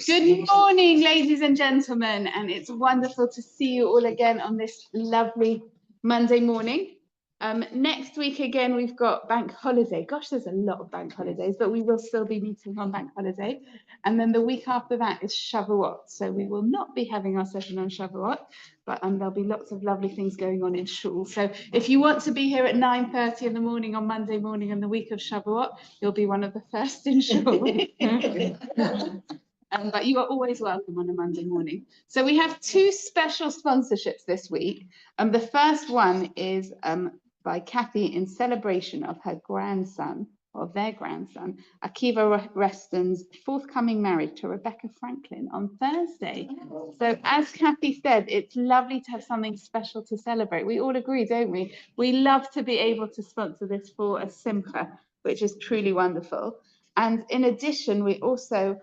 Good morning, ladies and gentlemen, and it's wonderful to see you all again on this lovely Monday morning. Next week again, we've got bank holiday. Gosh, there's a lot of bank holidays, but we will still be meeting on bank holiday. And then the week after that is Shavuot. So we will not be having our session on Shavuot, but there'll be lots of lovely things going on in Shul. So if you want to be here at 9:30 in the morning on Monday morning in the week of Shavuot, you'll be one of the first in Shul. But you are always welcome on a Monday morning. So we have two special sponsorships this week. The first one is by Kathy in celebration of her grandson, or their grandson, Akiva Reston's forthcoming marriage to Rebecca Franklin on Thursday. So as Kathy said, it's lovely to have something special to celebrate. We all agree, don't we? We love to be able to sponsor this for a simcha, which is truly wonderful. And in addition, we also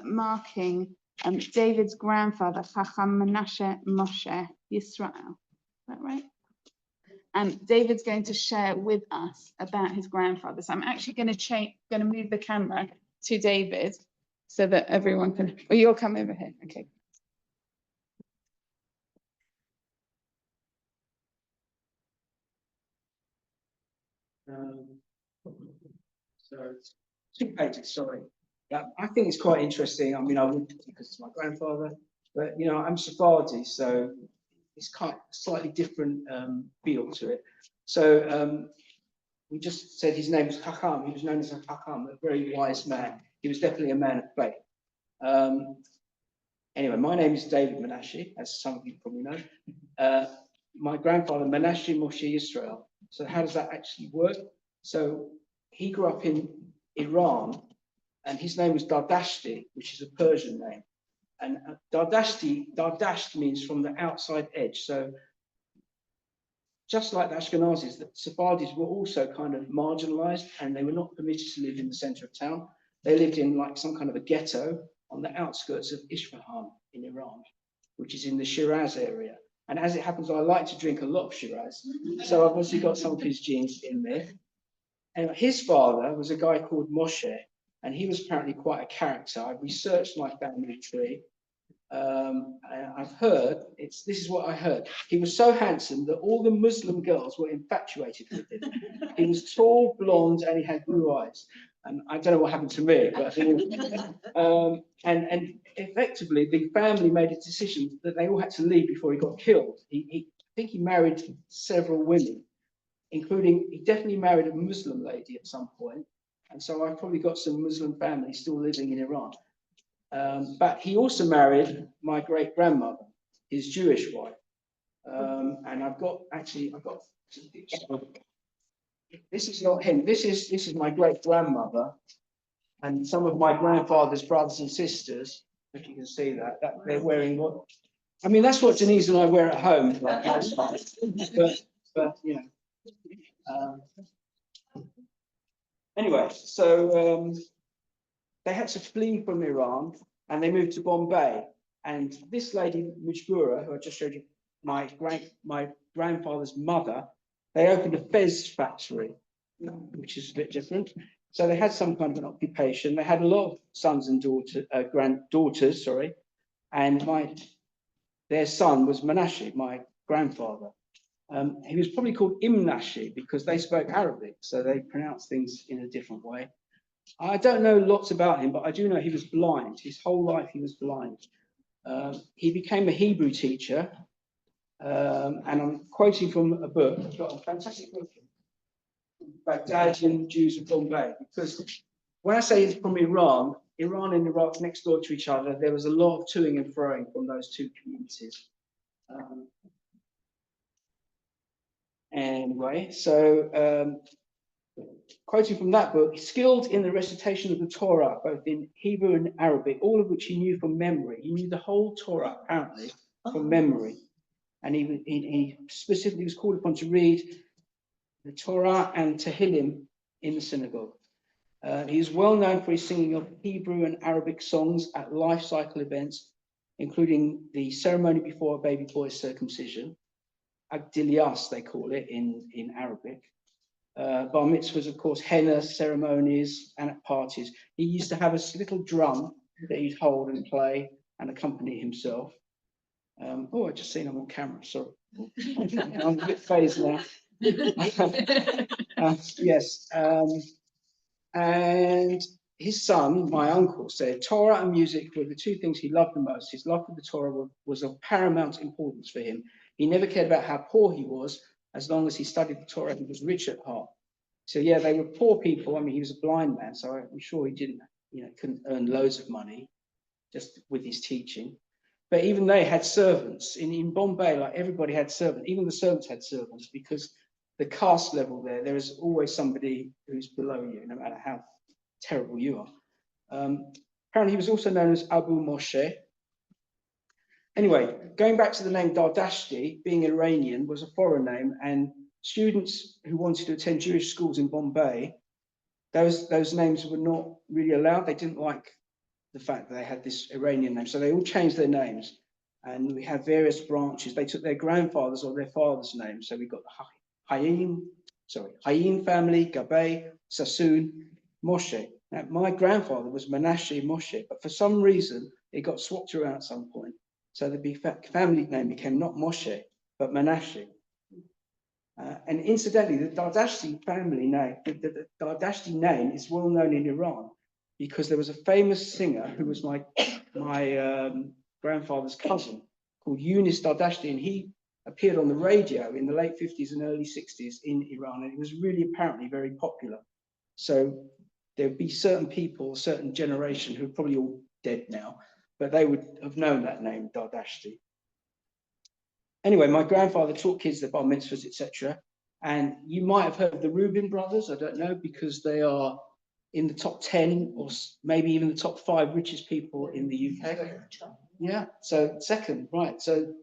marking David's grandfather, Chacham Menashe Moshe Yisrael. Is that right? And David's going to share with us about his grandfather. So I'm actually going to move the camera to David so that everyone can. Oh, you'll come over here. Okay. So 2 pages, sorry. Yeah, I think it's quite interesting. I mean, I would because it's my grandfather, but you know, I'm Sephardi, so it's kind of slightly different feel to it. So we just said his name was Chacham. He was known as a Chacham, a very wise man. He was definitely a man of faith. Anyway, my name is David Menashe, as some of you probably know. My grandfather, Menashe Moshe Yisrael. So how does that actually work? So he grew up in Iran, and his name was Dardashti, which is a Persian name. And Dardasht means from the outside edge. So just like the Ashkenazis, the Sephardi's were also kind of marginalized, and they were not permitted to live in the center of town. They lived in like some kind of a ghetto on the outskirts of Isfahan in Iran, which is in the Shiraz area. And as it happens, I like to drink a lot of Shiraz. So I've obviously got some of his genes in there. And his father was a guy called Moshe, and he was apparently quite a character. I've researched my family tree. I've heard, this is what I heard. He was so handsome that all the Muslim girls were infatuated with him. He was tall, blonde, and he had blue eyes. And I don't know what happened to me, but and effectively the family made a decision that they all had to leave before he got killed. I think he married several women, including, he definitely married a Muslim lady at some point. And so I've probably got some Muslim families still living in Iran. But he also married my great grandmother, his Jewish wife. And I've got this is not him. This is my great grandmother, and some of my grandfather's brothers and sisters. If you can see that they're wearing what, I mean, that's what Denise and I wear at home. Like, but you know. Anyway, so they had to flee from Iran, and they moved to Bombay. And this lady, Mujbura, who I just showed you, my grandfather's mother, they opened a fez factory, which is a bit different. So they had some kind of an occupation. They had a lot of sons and granddaughters, sorry. And their son was Menashe, my grandfather. He was probably called Imnashi because they spoke Arabic, so they pronounced things in a different way. I don't know lots about him, but I do know he was blind. His whole life he was blind. He became a Hebrew teacher, and I'm quoting from a book. I've got a fantastic book, Baghdadian Jews of Bombay, because when I say he's from Iran and Iraq next door to each other, there was a lot of toing and froing from those two communities. Anyway, so quoting from that book, skilled in the recitation of the Torah, both in Hebrew and Arabic, all of which he knew from memory. He knew the whole Torah, apparently, from memory. And he specifically was called upon to read the Torah and Tehillim in the synagogue. He is well known for his singing of Hebrew and Arabic songs at life cycle events, including the ceremony before a baby boy's circumcision, Agdilias, they call it in Arabic. bar mitzvahs, of course, henna ceremonies, and at parties. He used to have a little drum that he'd hold and play and accompany himself. Oh, I just seen him on camera, sorry. I'm a bit phased now. Yes, and his son, my uncle, said Torah and music were the two things he loved the most. His love for the Torah was of paramount importance for him. He never cared about how poor he was, as long as he studied the Torah, he was rich at heart. So yeah, they were poor people. I mean, he was a blind man, so I'm sure he didn't, couldn't earn loads of money just with his teaching. But even they had servants. In Bombay, like everybody had servants. Even the servants had servants, because the caste level there is always somebody who's below you, no matter how terrible you are. Apparently, he was also known as Abu Moshe. Anyway, going back to the name Dardashti, being Iranian, was a foreign name, and students who wanted to attend Jewish schools in Bombay, those names were not really allowed. They didn't like the fact that they had this Iranian name, so they all changed their names. And we have various branches. They took their grandfather's or their father's name. So we got the Hayim family, Gabay, Sassoon, Moshe. Now, my grandfather was Menashe Moshe, but for some reason it got swapped around at some point. So the family name became not Moshe, but Menashe. And incidentally, the Dardashti family name, the Dardashti name is well known in Iran, because there was a famous singer who was my grandfather's cousin called Yunis Dardashti, and he appeared on the radio in the late 50s and early 60s in Iran, and it was really apparently very popular. So there would be certain people, a certain generation, who are probably all dead now, but they would have known that name, Dardashti. Anyway, my grandfather taught kids the bar mitzvahs, etc. And you might have heard of the Rubin brothers, I don't know, because they are in the top 10 or maybe even the top 5 richest people in the UK. Yeah, so second, right. So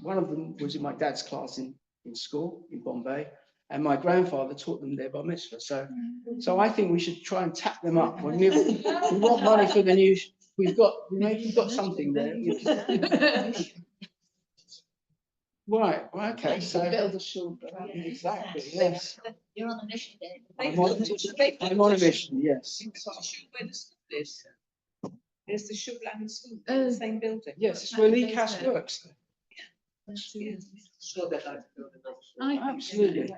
one of them was in my dad's class in school in Bombay, and my grandfather taught them their bar mitzvah. So I think we should try and tap them up. We want money for the new. We've got something there. Right, okay, so build a shul. Exactly, yes. You're on a mission, Dave. I'm on a mission, yes. There's the Shul and the school in the same building. Yes, it's where Lee Cass works. Sure that Absolutely.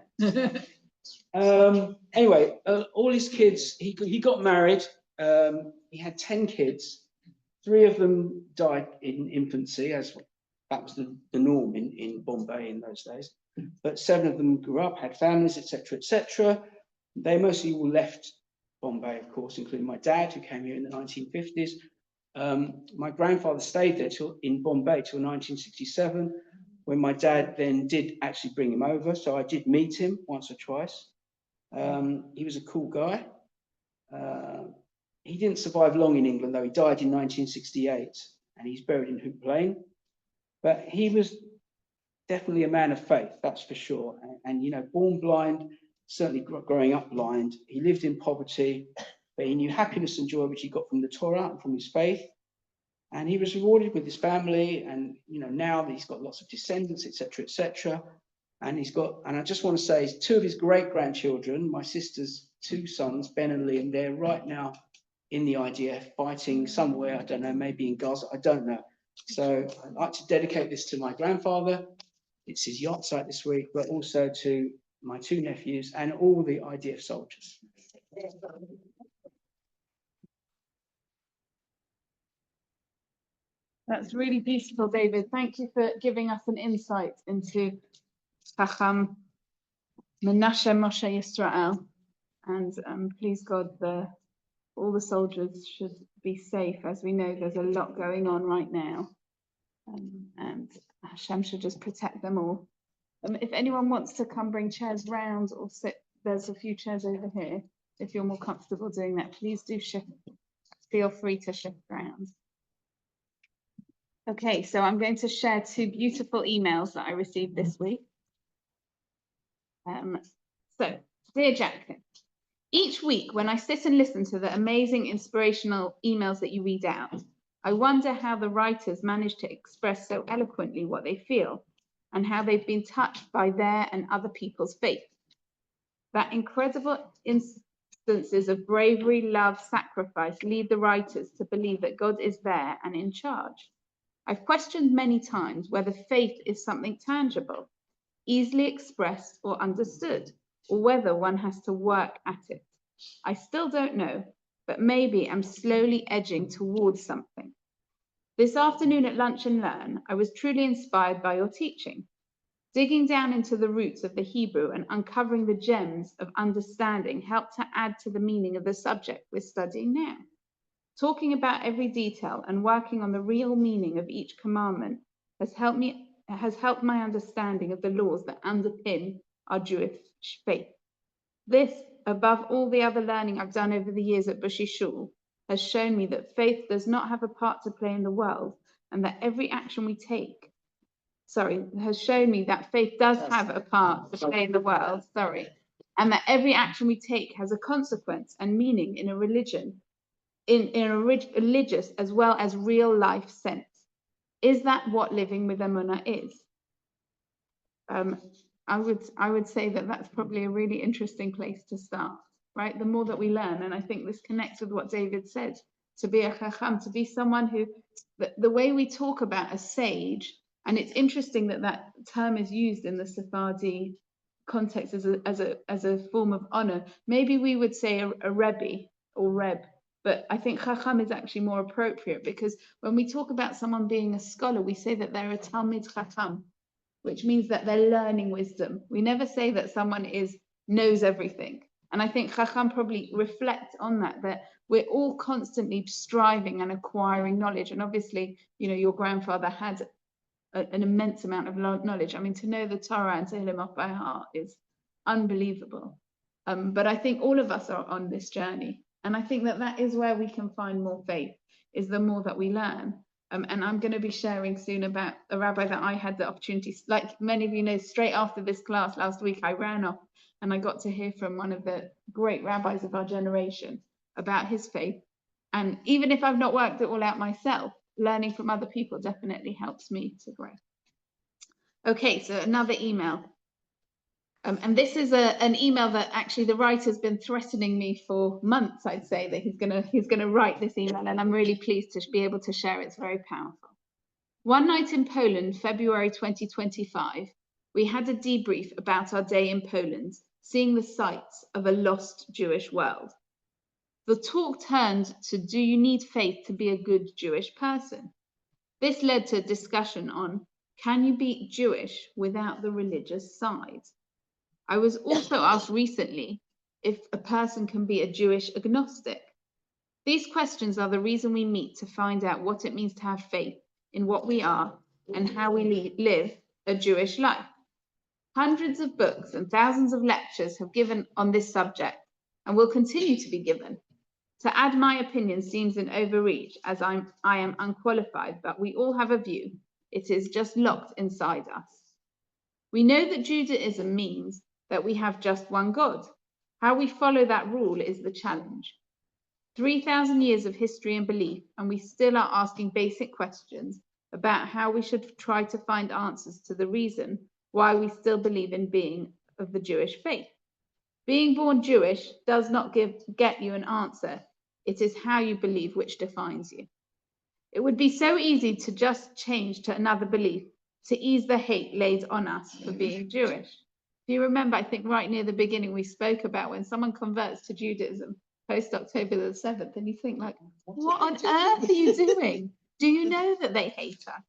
Anyway, all his kids, he got married. He had 10 kids. 3 of them died in infancy, as that was the norm in Bombay in those days. But 7 of them grew up, had families, etc., etc. They mostly all left Bombay, of course, including my dad, who came here in the 1950s. My grandfather stayed there in Bombay till 1967, when my dad then did actually bring him over. So I did meet him once or twice. He was a cool guy. He didn't survive long in England, though. He died in 1968, and he's buried in Hoop Lane. But he was definitely a man of faith, that's for sure. And born blind, certainly growing up blind. He lived in poverty, but he knew happiness and joy, which he got from the Torah and from his faith. And he was rewarded with his family. And now he's got lots of descendants, etc., etc. And I just want to say, 2 of his great-grandchildren, my sister's 2 sons, Ben and Liam, they're right now in the IDF fighting somewhere, I don't know, maybe in Gaza, I don't know. So I'd like to dedicate this to my grandfather. It's his yacht site this week, but also to my 2 nephews and all the IDF soldiers. That's really beautiful, David. Thank you for giving us an insight into Chacham Menashe Moshe Yisrael. And please God, all the soldiers should be safe. As we know, there's a lot going on right now. And Hashem should just protect them all. If anyone wants to come bring chairs round or sit, there's a few chairs over here. If you're more comfortable doing that, please do feel free to shift around. Okay, so I'm going to share 2 beautiful emails that I received this week. So, dear Jacqueline, each week when I sit and listen to the amazing inspirational emails that you read out, I wonder how the writers manage to express so eloquently what they feel and how they've been touched by their and other people's faith. that incredible instances of bravery, love, sacrifice lead the writers to believe that God is there and in charge. I've questioned many times whether faith is something tangible, easily expressed or understood, or whether one has to work at it. I still don't know, but maybe I'm slowly edging towards something. This afternoon at Lunch and Learn, I was truly inspired by your teaching. Digging down into the roots of the Hebrew and uncovering the gems of understanding helped to add to the meaning of the subject we're studying now. Talking about every detail and working on the real meaning of each commandment has helped my understanding of the laws that underpin our Jewish faith. This, above all the other learning I've done over the years at Bushy Shul, has shown me that faith does not have a part to play in the world, and that every action we take has shown me that faith does have a part to play in the world, and that every action we take has a consequence and meaning in a religion, in a religious as well as real life sense. Is that what living with Emunah is? I would say that that's probably a really interesting place to start, right? The more that we learn, and I think this connects with what David said, to be a chacham, to be someone who, the way we talk about a sage, and it's interesting that that term is used in the Sephardi context as a form of honor. Maybe we would say a rebbe or reb, but I think chacham is actually more appropriate, because when we talk about someone being a scholar, we say that they're a talmid chacham, which means that they're learning wisdom. We never say that someone knows everything. And I think chacham probably reflects on that we're all constantly striving and acquiring knowledge. And obviously, your grandfather had an immense amount of knowledge. I mean, to know the Torah and Tehillim off by heart is unbelievable. But I think all of us are on this journey. And I think that is where we can find more faith, is the more that we learn. And I'm going to be sharing soon about a rabbi that I had the opportunity, like many of you know, straight after this class last week, I ran off and I got to hear from one of the great rabbis of our generation about his faith. And even if I've not worked it all out myself, learning from other people definitely helps me to grow. Okay, so another email. And this is an email that actually the writer's been threatening me for months. I'd say that he's gonna write this email, and I'm really pleased to be able to share it. It's very powerful. One night in Poland, February 2025, we had a debrief about our day in Poland, seeing the sights of a lost Jewish world. The talk turned to, do you need faith to be a good Jewish person? This led to a discussion on, can you be Jewish without the religious side? I was also asked recently if a person can be a Jewish agnostic. These questions are the reason we meet, to find out what it means to have faith in what we are and how we live a Jewish life. Hundreds of books and thousands of lectures have given on this subject and will continue to be given. To add my opinion seems an overreach, as I am unqualified, but we all have a view. It is just locked inside us. We know that Judaism means that we have just one God. How we follow that rule is the challenge. 3,000 years of history and belief, and we still are asking basic questions about how we should try to find answers to the reason why we still believe in being of the Jewish faith. Being born Jewish does not get you an answer. It is how you believe which defines you. It would be so easy to just change to another belief, to ease the hate laid on us for being Jewish. If you remember, I think right near the beginning, we spoke about when someone converts to Judaism post October the 7th, and you think like, what on earth are you doing? Do you know that they hate us,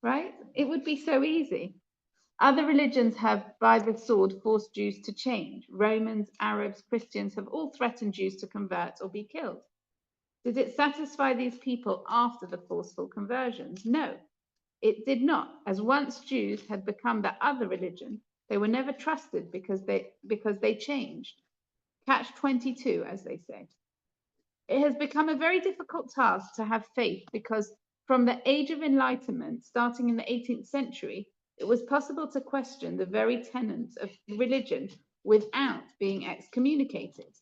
right? It would be so easy. Other religions have, by the sword, forced Jews to change. Romans, Arabs, Christians have all threatened Jews to convert or be killed. Did it satisfy these people after the forceful conversions? No, it did not. As once Jews had become the other religion, they were never trusted because they changed. Catch-22, as they say. It has become a very difficult task to have faith, because from the Age of Enlightenment, starting in the 18th century, it was possible to question the very tenets of religion without being excommunicated.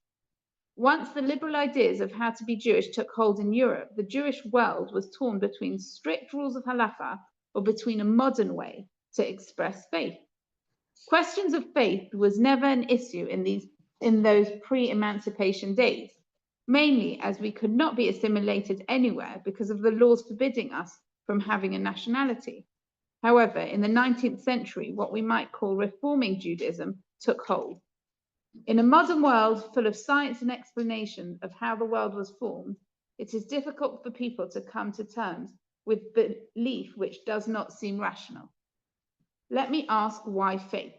Once the liberal ideas of how to be Jewish took hold in Europe, the Jewish world was torn between strict rules of halacha or between a modern way to express faith. Questions of faith was never an issue in those pre-emancipation days, mainly as we could not be assimilated anywhere because of the laws forbidding us from having a nationality. However, in the 19th century, what we might call reforming Judaism took hold. In a modern world full of science and explanation of how the world was formed, it is difficult for people to come to terms with belief which does not seem rational. Let me ask, why faith?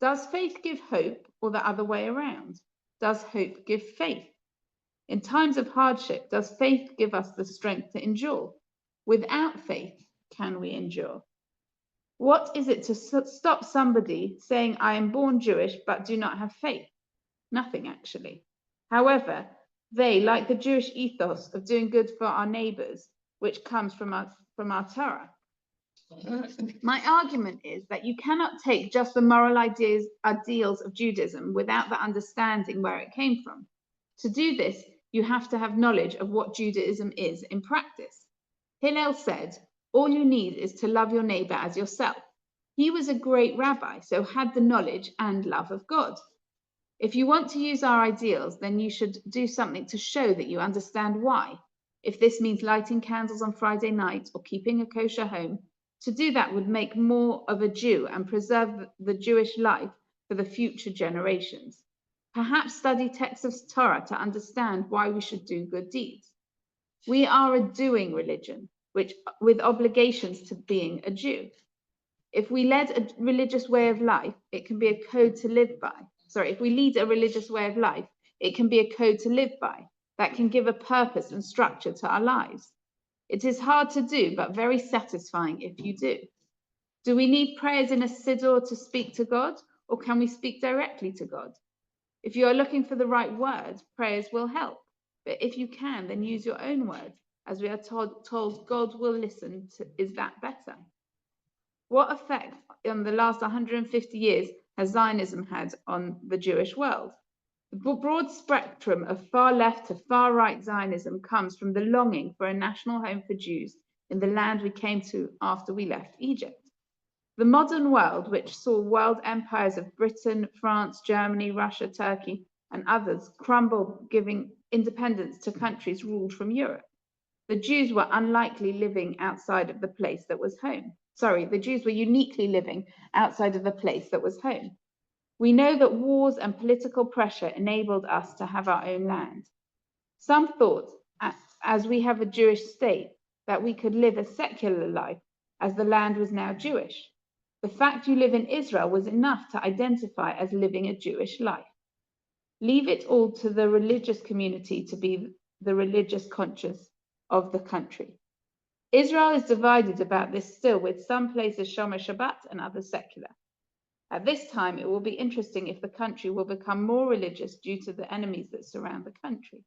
Does faith give hope, or the other way around? Does hope give faith? In times of hardship, does faith give us the strength to endure? Without faith, can we endure? What is it to stop somebody saying, I am born Jewish but do not have faith? Nothing, actually. However, they, like the Jewish ethos of doing good for our neighbors, which comes from our Torah. My argument is that you cannot take just the moral ideals of Judaism without the understanding where it came from. To do this, you have to have knowledge of what Judaism is in practice. Hillel said, all you need is to love your neighbor as yourself. He was a great rabbi, so had the knowledge and love of God. If you want to use our ideals, then you should do something to show that you understand why. If this means lighting candles on Friday night or keeping a kosher home, to do that would make more of a Jew and preserve the Jewish life for the future generations. Perhaps study texts of Torah to understand why we should do good deeds. We are a doing religion, with obligations to being a Jew. If we lead a religious way of life, it can be a code to live by. If we lead a religious way of life, it can be a code to live by that can give a purpose and structure to our lives. It is hard to do, but very satisfying if you do. Do we need prayers in a siddur to speak to God, or can we speak directly to God? If you are looking for the right word, prayers will help. But if you can, then use your own words. As we are told God will listen to, is that better? What effect in the last 150 years has Zionism had on the Jewish world? The broad spectrum of far left to far right Zionism comes from the longing for a national home for Jews in the land we came to after we left Egypt. The modern world, which saw world empires of Britain, France, Germany, Russia, Turkey, and others crumble, giving independence to countries ruled from Europe. The Jews were unlikely living outside of the place that was home. The Jews were uniquely living outside of the place that was home. We know that wars and political pressure enabled us to have our own land. Some thought, as we have a Jewish state, that we could live a secular life as the land was now Jewish. The fact you live in Israel was enough to identify as living a Jewish life. Leave it all to the religious community to be the religious conscience of the country. Israel is divided about this still, with some places Shomer Shabbat and others secular. At this time, it will be interesting if the country will become more religious due to the enemies that surround the country.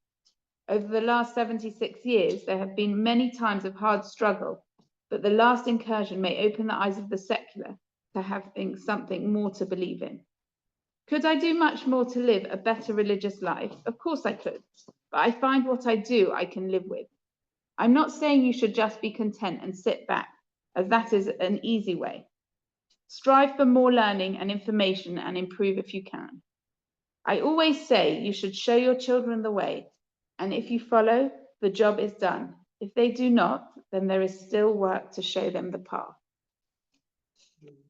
Over the last 76 years, there have been many times of hard struggle, but the last incursion may open the eyes of the secular to having something more to believe in. Could I do much more to live a better religious life? Of course I could, but I find what I do I can live with. I'm not saying you should just be content and sit back, as that is an easy way. Strive for more learning and information and improve if you can. I always say you should show your children the way, and if you follow, the job is done. If they do not, then there is still work to show them the path.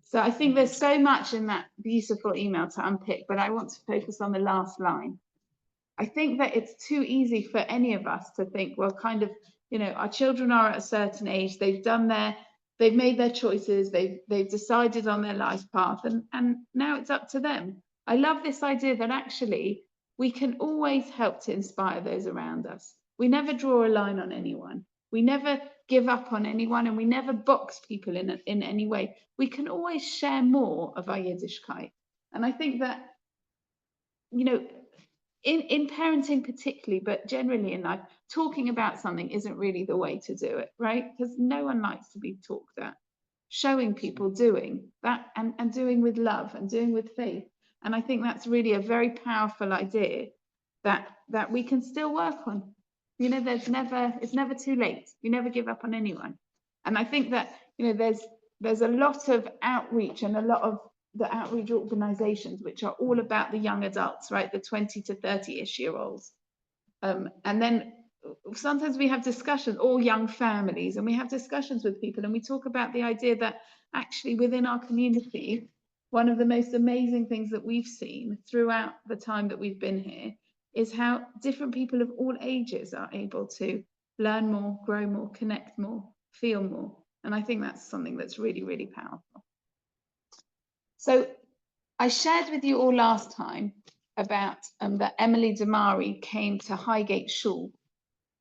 So I think there's so much in that beautiful email to unpick, but I want to focus on the last line. I think that it's too easy for any of us to think, well, our children are at a certain age, they've made their choices, they've decided on their life path, and now it's up to them. I love this idea that actually we can always help to inspire those around us. We never draw a line on anyone. We never give up on anyone, and we never box people in any way. We can always share more of our Yiddishkeit. And I think that, in parenting particularly, but generally in life, talking about something isn't really the way to do it, right? Because no one likes to be talked at. Showing people doing that and doing with love and doing with faith. And I think that's really a very powerful idea that we can still work on. It's never too late. You never give up on anyone. And I think that, there's a lot of outreach and a lot of the outreach organizations, which are all about the young adults, right? The 20 to 30-ish year olds. And then sometimes we have discussions, all young families, and we have discussions with people, and we talk about the idea that actually within our community, one of the most amazing things that we've seen throughout the time that we've been here is how different people of all ages are able to learn more, grow more, connect more, feel more. And I think that's something that's really, really powerful. So I shared with you all last time about that Emily Damari came to Highgate Shul.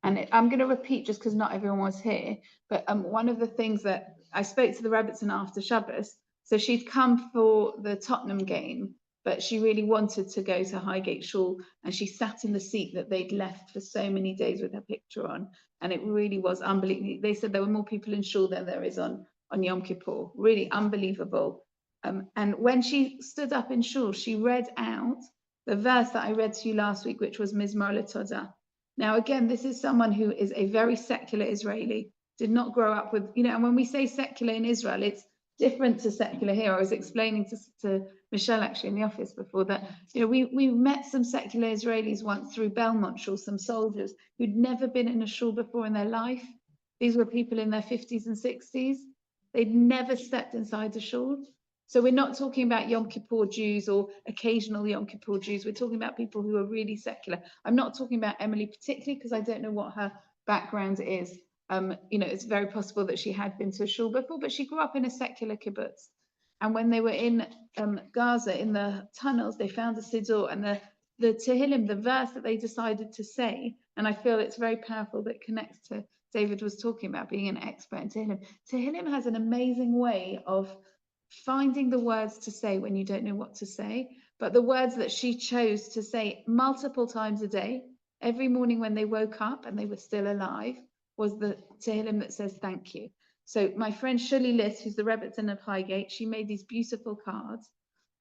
And I'm going to repeat just because not everyone was here, but one of the things that I spoke to the Rebbetzen after Shabbos, so she'd come for the Tottenham game, but she really wanted to go to Highgate Shul, and she sat in the seat that they'd left for so many days with her picture on, and it really was unbelievable. They said there were more people in Shul than there is on Yom Kippur, really unbelievable. And when she stood up in Shul, she read out the verse that I read to you last week, which was Mizmor LeTodah. Now, again, this is someone who is a very secular Israeli, did not grow up with, and when we say secular in Israel, it's different to secular here. I was explaining to Michelle actually in the office before that, we met some secular Israelis once through Belmont Shul, some soldiers who'd never been in a shul before in their life. These were people in their 50s and 60s. They'd never stepped inside a shul. So we're not talking about Yom Kippur Jews or occasional Yom Kippur Jews. We're talking about people who are really secular. I'm not talking about Emily particularly because I don't know what her background is. It's very possible that she had been to a shul before, but she grew up in a secular kibbutz. And when they were in Gaza, in the tunnels, they found a siddur, and the Tehillim, the verse that they decided to say, and I feel it's very powerful, that connects to David was talking about being an expert in Tehillim. Tehillim has an amazing way of finding the words to say when you don't know what to say, but the words that she chose to say multiple times a day, every morning when they woke up and they were still alive, was the Tehillim that says thank you. So my friend Shuli Liss, who's the Rebbetzen of Highgate, she made these beautiful cards,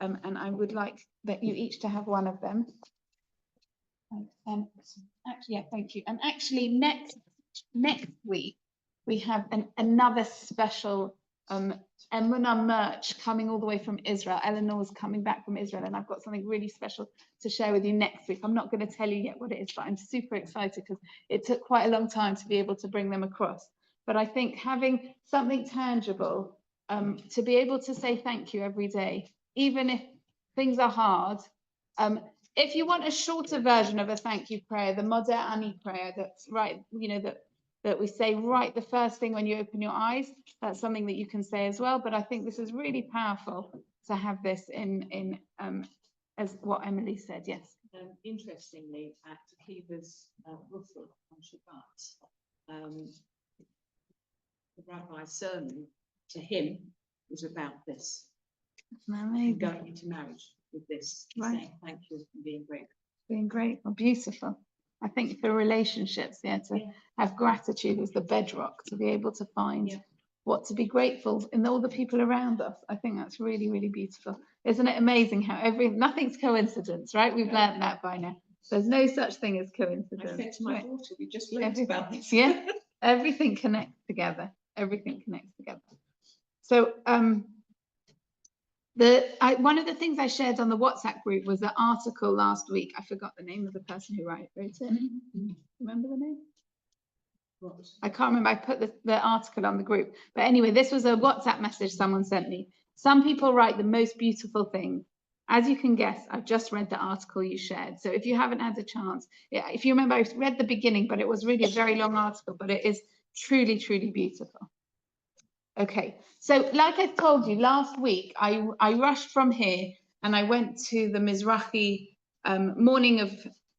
and I would like that you each to have one of them. Actually, yeah, thank you. And actually, next week we have another special Emunah merch coming all the way from Israel. Eleanor's coming back from Israel, and I've got something really special to share with you next week. I'm not going to tell you yet what it is, but I'm super excited because it took quite a long time to be able to bring them across. But I think having something tangible, to be able to say thank you every day, even if things are hard. If you want a shorter version of a thank you prayer, the Modeh Ani prayer, that's right, that we say right the first thing when you open your eyes, that's something that you can say as well. But I think this is really powerful to have this in as what Emily said. Yes. Interestingly, at Akiva's Ruffle on Shabbat, the rabbi's sermon to him was about this. Amazing. Going into marriage with this, right. Saying thank you and being grateful. Being grateful, beautiful. I think for relationships, have gratitude as the bedrock, to be able to find what to be grateful in all the people around us. I think that's really, really beautiful. Isn't it amazing how nothing's coincidence, right? We've learned that by now. There's no such thing as coincidence. I said to my daughter, we just learned everything, about this. Yeah, everything connects together. Everything connects together. So one of the things I shared on the WhatsApp group was the article last week. I forgot the name of the person who wrote it. Remember the name? I can't remember. I put the article on the group. But anyway, this was a WhatsApp message someone sent me. Some people write the most beautiful things. As you can guess, I've just read the article you shared. So if you haven't had a chance, if you remember, I read the beginning, but it was really a very long article, but it is truly, truly beautiful. Okay, so like I told you last week, I rushed from here and I went to the Mizrahi morning of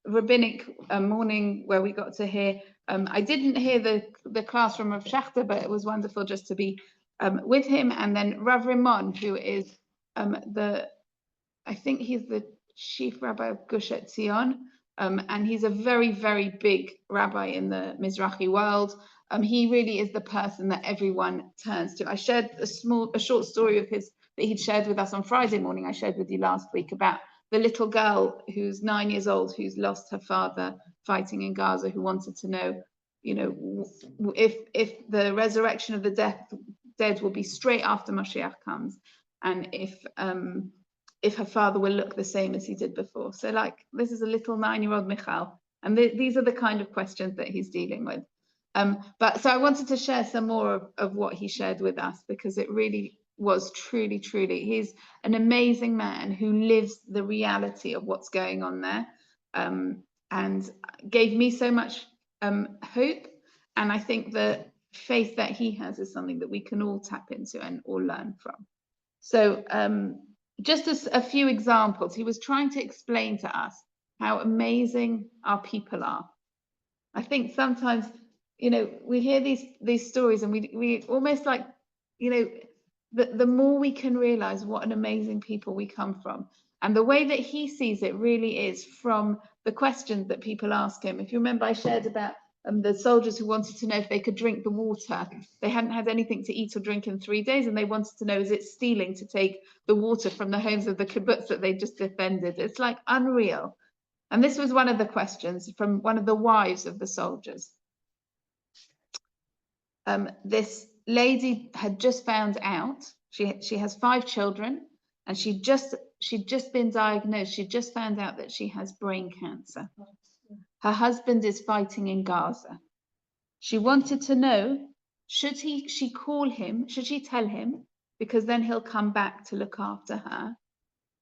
rabbinic morning where we got to hear. I didn't hear the classroom of Shachter, but it was wonderful just to be with him. And then Rav Rimon, who is I think he's the chief rabbi of Gush Etzion, and he's a very, very big rabbi in the Mizrahi world. He really is the person that everyone turns to. I shared a short story of his that he'd shared with us on Friday morning. I shared with you last week about the little girl who's 9 years old, who's lost her father fighting in Gaza, who wanted to know, if the resurrection of the dead will be straight after Mashiach comes. and if her father will look the same as he did before. So like, this is a little 9-year-old Michal, and these are the kind of questions that he's dealing with. But so I wanted to share some more of what he shared with us, because it really was truly, he's an amazing man who lives the reality of what's going on there, and gave me so much hope. And I think the faith that he has is something that we can all tap into and all learn from. So just as a few examples, he was trying to explain to us how amazing our people are. I think sometimes, you know, we hear these stories and we almost like, you know, the more we can realize what an amazing people we come from. And the way that he sees it really is from the questions that people ask him. If you remember, I shared about the soldiers who wanted to know if they could drink the water. They hadn't had anything to eat or drink in 3 days, and they wanted to know, is it stealing to take the water from the homes of the kibbutz that they just defended? It's like unreal. And this was one of the questions from one of the wives of the soldiers. This lady had just found out, she has 5 children, and she'd just been diagnosed. She just found out that she has brain cancer. Her husband is fighting in Gaza. She wanted to know, should she call him? Should she tell him? Because then he'll come back to look after her.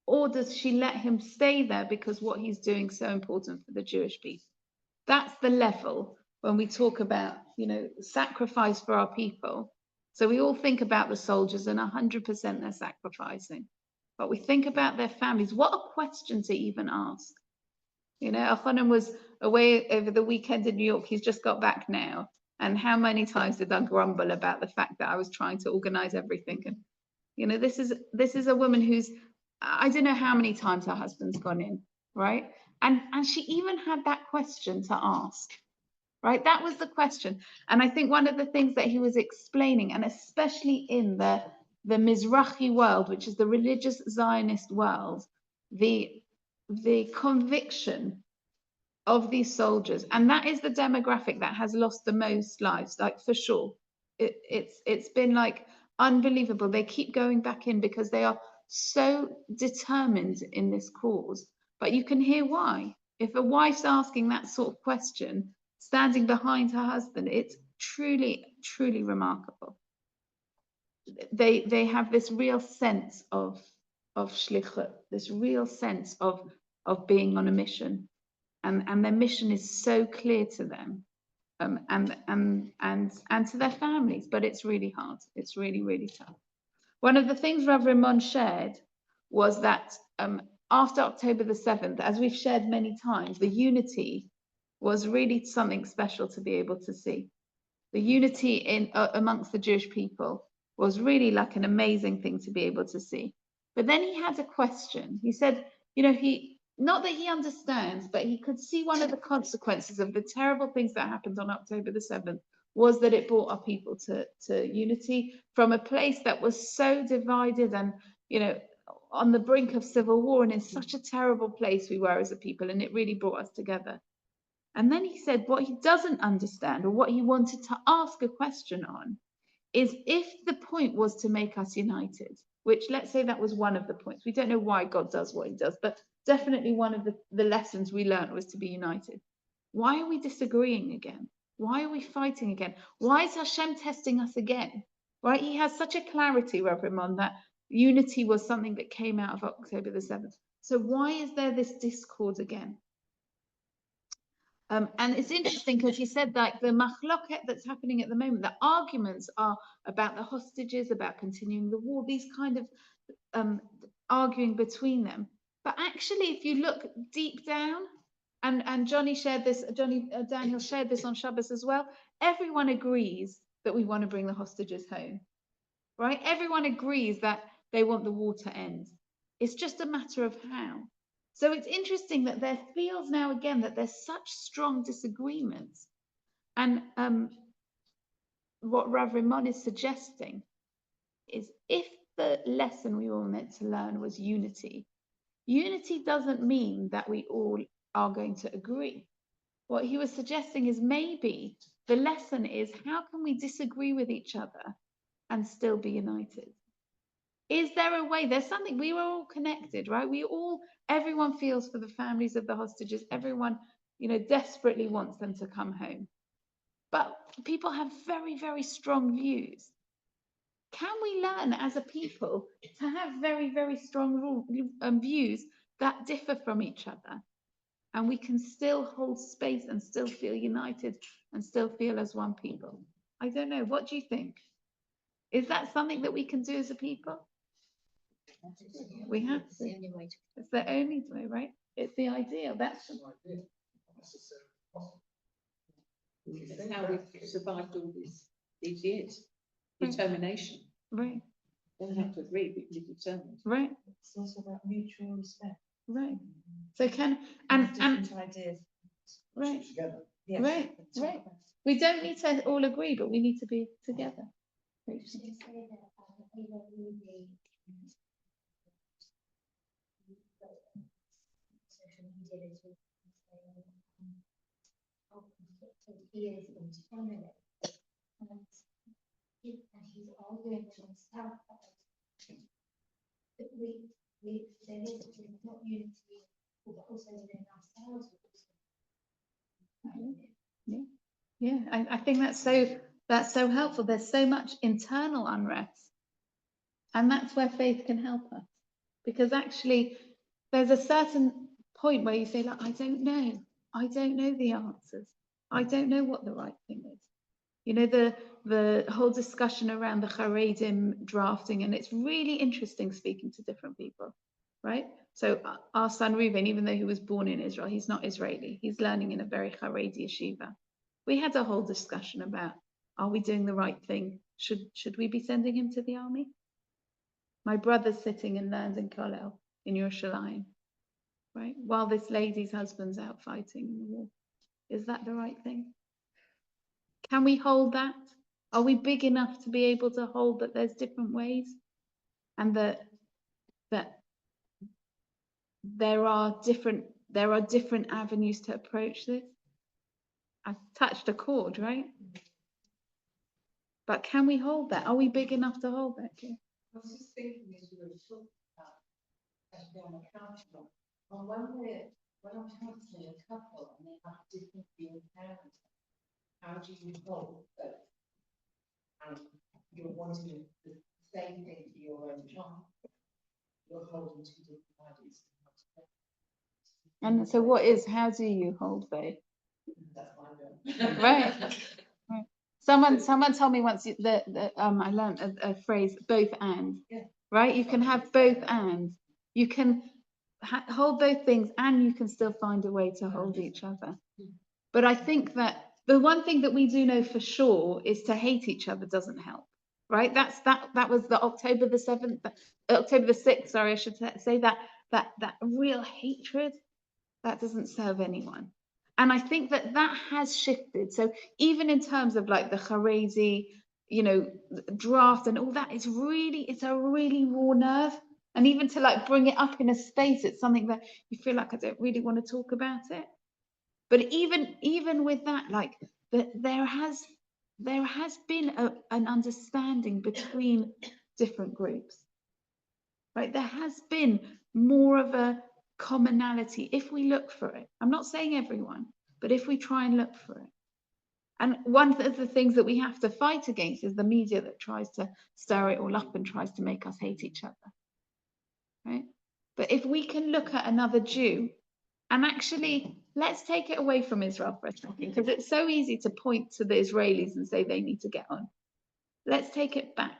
Or does she let him stay there because what he's doing is so important for the Jewish people? That's the level when we talk about, you know, sacrifice for our people. So we all think about the soldiers, and 100% they're sacrificing. But we think about their families. What a question to even ask. You know, Elchanan was away over the weekend in New York. He's just got back now. And how many times did I grumble about the fact that I was trying to organize everything? And, you know, this is a woman who's, I don't know how many times her husband's gone in, right? And she even had that question to ask, right? That was the question. And I think one of the things that he was explaining, and especially in the Mizrahi world, which is the religious Zionist world, the conviction of these soldiers, and that is the demographic that has lost the most lives, like for sure. It's been like unbelievable. They keep going back in because they are so determined in this cause. But you can hear why. If a wife's asking that sort of question, standing behind her husband, it's truly remarkable. They have this real sense of shlichut, this real sense of being on a mission, and their mission is so clear to them, and to their families. But it's really hard. It's really tough. One of the things Rav Rimon shared was that after October the 7th, as we've shared many times, the unity was really something special to be able to see. The unity in amongst the Jewish people was really like an amazing thing to be able to see. But then he had a question. He said, you know, not that he understands, but he could see one of the consequences of the terrible things that happened on October the 7th was that it brought our people to unity from a place that was so divided and, you know, on the brink of civil war, and in such a terrible place we were as a people, and it really brought us together. And then he said what he doesn't understand, or what he wanted to ask a question on, is if the point was to make us united, which let's say that was one of the points. We don't know why God does what he does, but definitely one of the lessons we learned was to be united. Why are we disagreeing again? Why are we fighting again? Why is Hashem testing us again? Right? He has such a clarity, Rav Rimon, that unity was something that came out of October the 7th. So why is there this discord again? And it's interesting because he said like the machloket that's happening at the moment, the arguments are about the hostages, about continuing the war, these kind of arguing between them. But actually, if you look deep down, and Johnny shared this, Daniel shared this on Shabbos as well, everyone agrees that we want to bring the hostages home, right? Everyone agrees that they want the war to end. It's just a matter of how. So it's interesting that there feels now again that there's such strong disagreements. And what Rav Rimon is suggesting is, if the lesson we were meant to learn was unity, unity doesn't mean that we all are going to agree. What he was suggesting is maybe the lesson is, how can we disagree with each other and still be united? Is there a way? There's something, we were all connected, right? Everyone feels for the families of the hostages. Everyone, desperately wants them to come home. But people have very, very strong views. Can we learn as a people to have very, very strong views that differ from each other? And we can still hold space and still feel united and still feel as one people. I don't know. What do you think? Is that something that we can do as a people? We have to. It's the only way, right? It's the ideal. That's how we've survived all these years. Determination. right. Don't have to agree, but you're determined. Right. It's also about mutual respect. Right. So and Different ideas. right. Yes. Right. Right. We don't need to all agree, but we need to be together. Should I say that we were really social media is really how conflicted he is internally, and he's arguing with himself that there is not unity, but also within ourselves. Yeah, I think that's so helpful. There's so much internal unrest, and that's where faith can help us, because actually there's a certain point where you say, like, I don't know the answers, I don't know what the right thing is. The whole discussion around the Haredim drafting, and it's really interesting speaking to different people, right? So our son Reuven, even though he was born in Israel, he's not Israeli. He's learning in a very Haredi yeshiva. We had a whole discussion about, are we doing the right thing? Should we be sending him to the army? My brother's sitting and learns in Kollel in Yerushalayim, right? While this lady's husband's out fighting in the war. Is that the right thing? Can we hold that? Are we big enough to be able to hold that there's different ways, and that there are different avenues to approach this? I've touched a chord, right? But can we hold that? Are we big enough to hold that? I was just thinking as you were talking about especially on the counselor, and when I'm counselling a couple and they have different view of parenting, how do you hold both? And you're wanting the same thing for your own child, you're holding two different ideas. And so how do you hold both? That's my job. Right. Someone told me once that I learned a phrase, both and. Yeah. Right? You can have both and. You can hold both things, and you can still find a way to hold each other. But I think that the one thing that we do know for sure is to hate each other doesn't help. Right? That was the October the 6th, sorry, I should say that real hatred that doesn't serve anyone. And I think that has shifted. So even in terms of like the Haredi, draft and all that, it's a really raw nerve. And even to like bring it up in a space, it's something that you feel like I don't really want to talk about it. But even with that, like there has been an understanding between different groups, right? There has been more of a commonality if we look for it. I'm not saying everyone, but if we try and look for it. And one of the things that we have to fight against is the media that tries to stir it all up and tries to make us hate each other, right? But if we can look at another Jew, and actually let's take it away from Israel for a second, because it's so easy to point to the Israelis and say they need to get on. Let's take it back.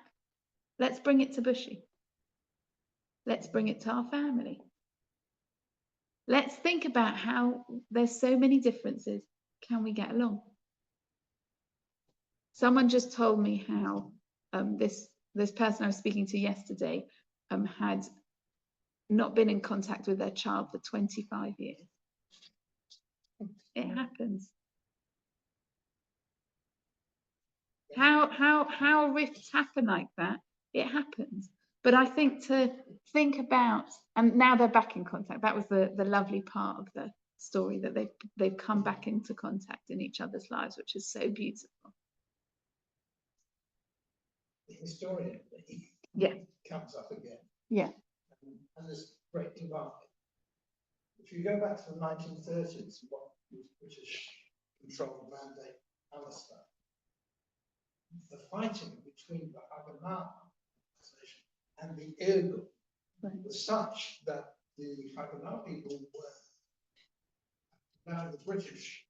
Let's bring it to Bushy. Let's bring it to our family. Let's think about how there's so many differences. Can we get along? Someone just told me how this person I was speaking to yesterday had not been in contact with their child for 25 years. It happens. How rifts happen like that? It happens. But I think to think about, and now they're back in contact. That was the lovely part of the story, that they've come back into contact in each other's lives, which is so beautiful. The historian, Yeah. comes up again. Yeah. And this great divide. If you go back to the 1930s, what was British controlled Mandate Alistair, the fighting between the Haganah organization and the Irgun was such that the Haganah people were now the British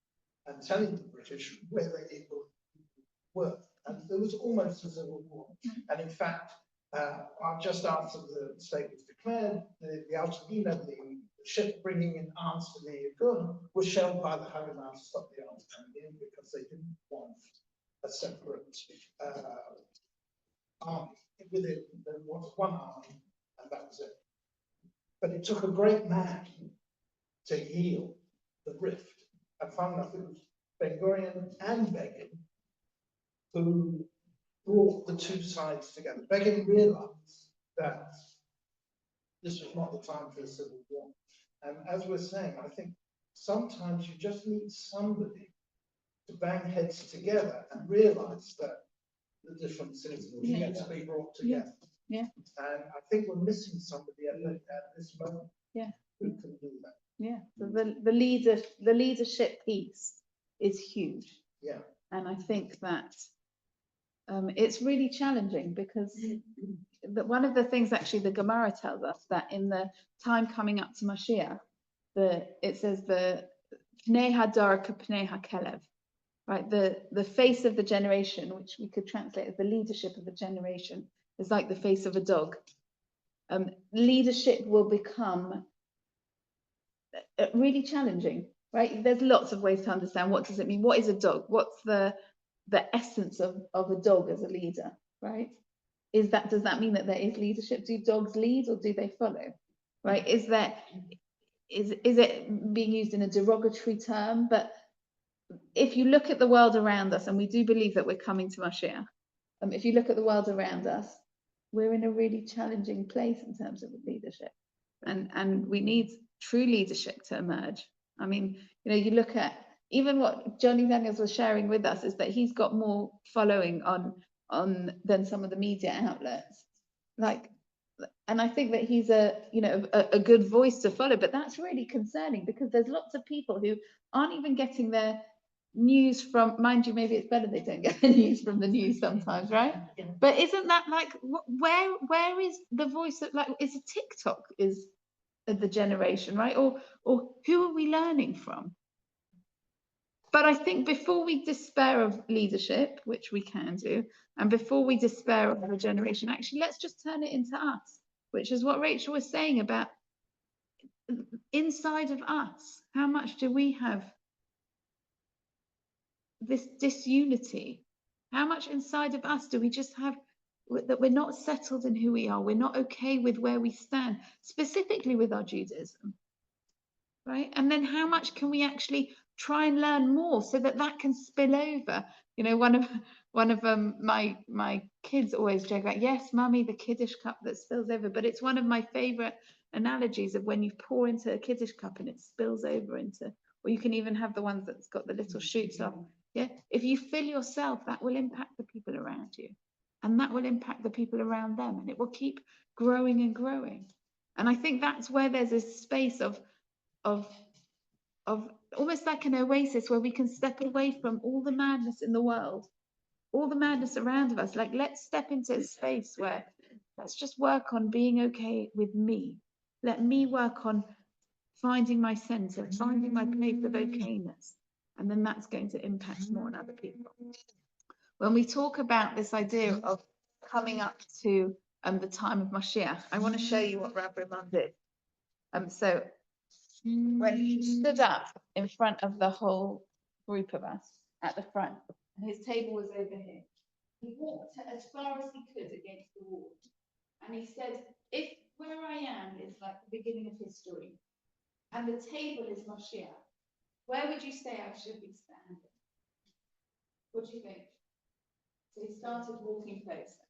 and telling the British where the Irgun were. And there was almost a civil war. And in fact, just after the state was declared, the Altamina, the ship bringing in arms for the Irgun, was shelled by the Haganah to stop the arms coming in because they didn't want a separate army. Within there was one army, and that was it. But it took a great man to heal the rift. And fun enough, it was Ben Gurion and Begin who brought the two sides together. Begin realized that this was not the time for a civil war. And as we're saying, I think sometimes you just need somebody to bang heads together and realize that the differences need to be brought together. Yeah. And I think we're missing somebody at this moment. Yeah. Who can do that? Yeah. So the leadership piece is huge. Yeah. And I think that it's really challenging because one of the things actually the Gemara tells us that in the time coming up to Mashiach, it says the Pnei Hadar Pnei HaKelev, right? The face of the generation, which we could translate as the leadership of the generation, is like the face of a dog. Leadership will become really challenging, right? There's lots of ways to understand what does it mean. What is a dog? What's the essence of a dog as a leader, right? Does that mean that there is leadership? Do dogs lead or do they follow, right? Is it being used in a derogatory term? But if you look at the world around us, and we do believe that we're coming to Mashiach, if you look at the world around us, we're in a really challenging place in terms of leadership, and we need true leadership to emerge. I mean, you look at even what Johnny Daniels was sharing with us is that he's got more following on than some of the media outlets, and I think that he's a good voice to follow, but that's really concerning because there's lots of people who aren't even getting their news from, mind you, maybe it's better they don't get the news from the news sometimes, right? Yeah. But isn't that where is the voice of, is a TikTok is the generation, right? Or who are we learning from? But I think before we despair of leadership, which we can do, and before we despair of a generation, actually, let's just turn it into us, which is what Rachel was saying about inside of us. How much do we have this disunity? How much inside of us do we just have that we're not settled in who we are? We're not okay with where we stand, specifically with our Judaism, right? And then how much can we actually try and learn more so that can spill over? One of my kids always joke about, yes, mummy, the Kiddush cup that spills over. But it's one of my favorite analogies of when you pour into a Kiddush cup and it spills over into, or you can even have the ones that's got the little shoots off. Yeah, if you fill yourself, that will impact the people around you, and that will impact the people around them, and it will keep growing and growing. And I think that's where there's this space of almost like an oasis where we can step away from all the madness in the world, all the madness around us. Let's step into a space where let's just work on being okay with me. Let me work on finding my center, finding my place of okayness. And then that's going to impact more on other people. When we talk about this idea of coming up to the time of Mashiach, I want to show you what Rabbi Rimon did. So when he stood up in front of the whole group of us at the front, his table was over here. He walked as far as he could against the wall. And he said, if where I am is like the beginning of history, and the table is Mashiach, where would you say I should be standing? What do you think? So he started walking closer,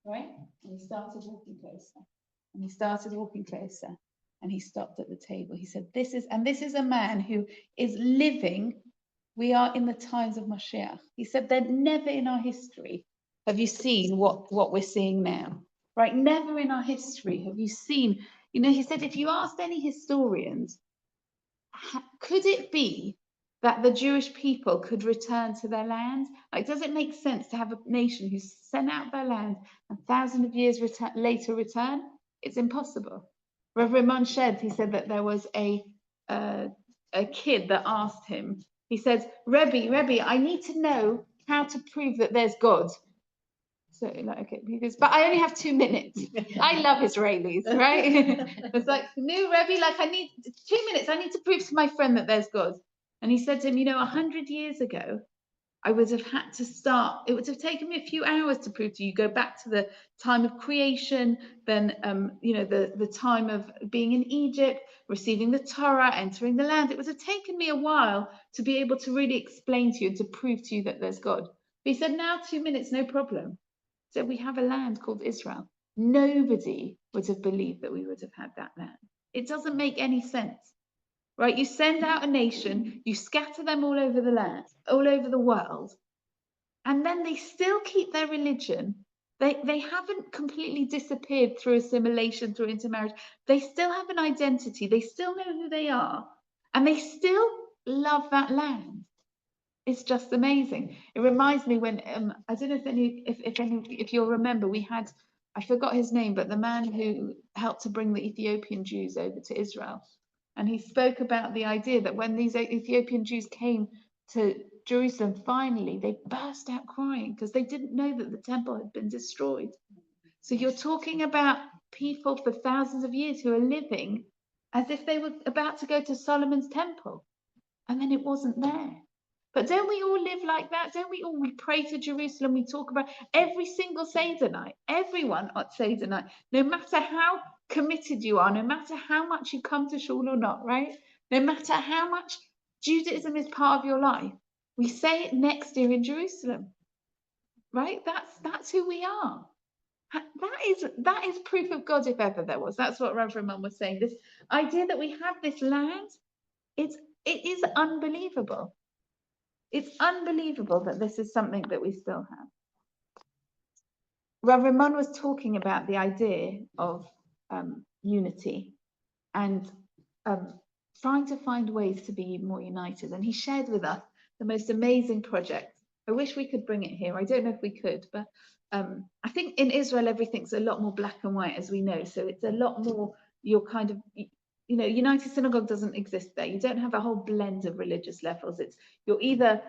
right? And he started walking closer, and he started walking closer, and he stopped at the table. He said, this is a man who is living. We are in the times of Mashiach. He said that never in our history have you seen what we're seeing now. right? Never in our history have you seen, you know, he said, if you asked any historians, could it be that the Jewish people could return to their land? Like, does it make sense to have a nation who's sent out their land and thousands of years later return? It's impossible. Reverend Ramon Shed, he said that there was a kid that asked him, he said, Rebbe, I need to know how to prove that there's God. So like, okay, because, but I only have 2 minutes. I love Israelis, right? It's like, no, Rebbe, like I need 2 minutes. I need to prove to my friend that there's God. And he said to him, you know, 100 years ago, I would have had to start. It would have taken me a few hours to prove to you. Go back to the time of creation, then, you know, the time of being in Egypt, receiving the Torah, entering the land. It would have taken me a while to be able to really explain to you and to prove to you that there's God. But he said, now 2 minutes, no problem. So we have a land called Israel. Nobody would have believed that we would have had that land. It doesn't make any sense, right? You send out a nation, you scatter them all over the land, all over the world, and then they still keep their religion. They haven't completely disappeared through assimilation, through intermarriage. They still have an identity. They still know who they are, and they still love that land. It's just amazing. It reminds me when I don't know if you'll remember, we had, I forgot his name, but the man who helped to bring the Ethiopian Jews over to Israel, and he spoke about the idea that when these Ethiopian Jews came to Jerusalem, finally they burst out crying because they didn't know that the temple had been destroyed. So you're talking about people for thousands of years who are living as if they were about to go to Solomon's temple, and then it wasn't there. But don't we all live like that? Don't we all? We pray to Jerusalem. We talk about every single Seder night, everyone at Seder night, no matter how committed you are, no matter how much you come to Shul or not, right? No matter how much Judaism is part of your life, we say it next year in Jerusalem, right? That's who we are. That is proof of God if ever there was. That's what Reverend Mum was saying. This idea that we have this land, it is unbelievable. It's unbelievable that this is something that we still have. Reverend Munn was talking about the idea of unity and trying to find ways to be more united. And he shared with us the most amazing project. I wish we could bring it here. I don't know if we could, but I think in Israel, everything's a lot more black and white, as we know. So it's a lot more, you're kind of, you know, United Synagogue doesn't exist there. You don't have a whole blend of religious levels. You're either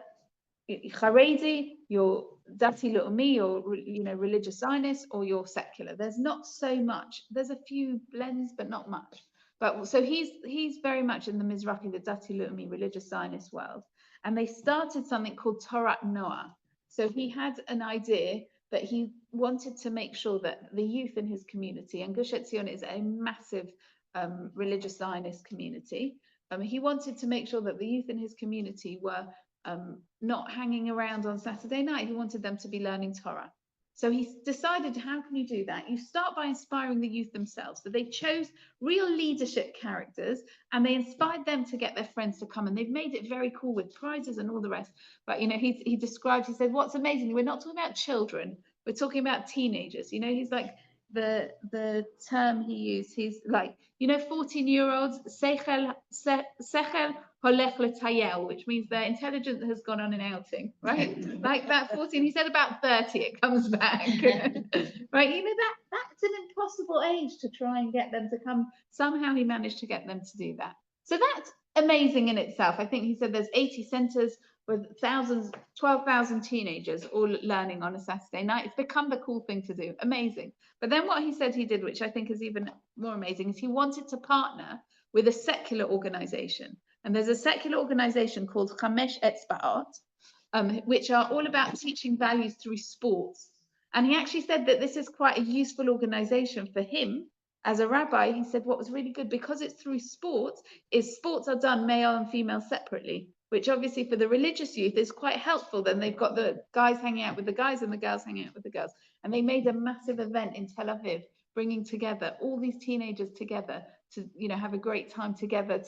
Haredi, you're Dati Le'umi, you're, you know, religious Zionist, or you're secular. There's not so much. There's a few blends, but not much. But so he's very much in the Mizrahi, the Dati Le'umi, religious Zionist world. And they started something called Torah Noah. So he had an idea that he wanted to make sure that the youth in his community, and Gush Etzion is a massive religious Zionist community. He wanted to make sure that the youth in his community were not hanging around on Saturday night. He wanted them to be learning Torah. So he decided, how can you do that? You start by inspiring the youth themselves. So they chose real leadership characters and they inspired them to get their friends to come. And they've made it very cool with prizes and all the rest. But, you know, he described, he said, what's amazing, we're not talking about children, we're talking about teenagers. You know, he's like, the term he used, he's like, you know, 14-year-olds, sechel holech letayel, which means their intelligence has gone on an outing, right? Like that 14, he said about 30, it comes back, right? You know, that's an impossible age to try and get them to come. Somehow he managed to get them to do that. So that's amazing in itself. I think he said there's 80 centers with thousands, 12,000 teenagers all learning on a Saturday night. It's become the cool thing to do. Amazing. But then what he said he did, which I think is even more amazing, is he wanted to partner with a secular organization. And there's a secular organization called Chamesh Etzba'ot, which are all about teaching values through sports. And he actually said that this is quite a useful organization for him as a rabbi. He said what was really good, because it's through sports, is sports are done male and female separately, which obviously for the religious youth is quite helpful. Then they've got the guys hanging out with the guys and the girls hanging out with the girls. And they made a massive event in Tel Aviv, bringing together all these teenagers together to, you know, have a great time together,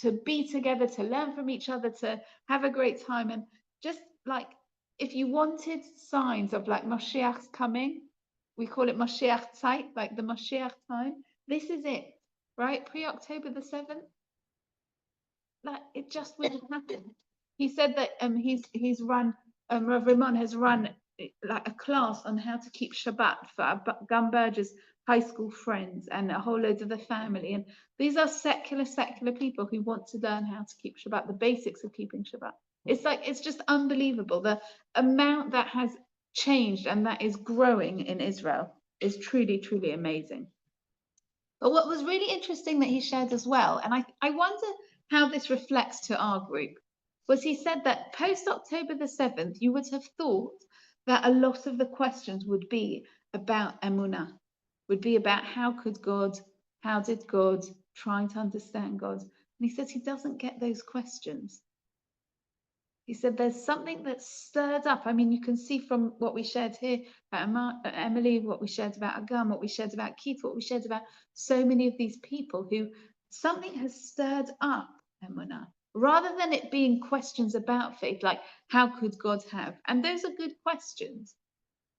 to be together, to learn from each other, to have a great time. And just like, if you wanted signs of like Moshiach's coming, we call it Moshiach Zeit, like the Moshiach time. This is it, right? Pre-October the 7th. Like it just wouldn't happen. He said that he's run, Rav Ramon has run like a class on how to keep Shabbat for our Gumberger's high school friends and a whole load of the family. And these are secular people who want to learn how to keep Shabbat, the basics of keeping Shabbat. It's just unbelievable. The amount that has changed and that is growing in Israel is truly, truly amazing. But what was really interesting that he shared as well, and I wonder how this reflects to our group, was he said that post October the 7th, you would have thought that a lot of the questions would be about Emunah, would be about how did God, trying to understand God. And he says he doesn't get those questions. He said there's something that's stirred up. I mean, you can see from what we shared here about Emily, what we shared about Agam, what we shared about Keith, what we shared about so many of these people who something has stirred up Emunah, rather than it being questions about faith, like how could God have? And those are good questions,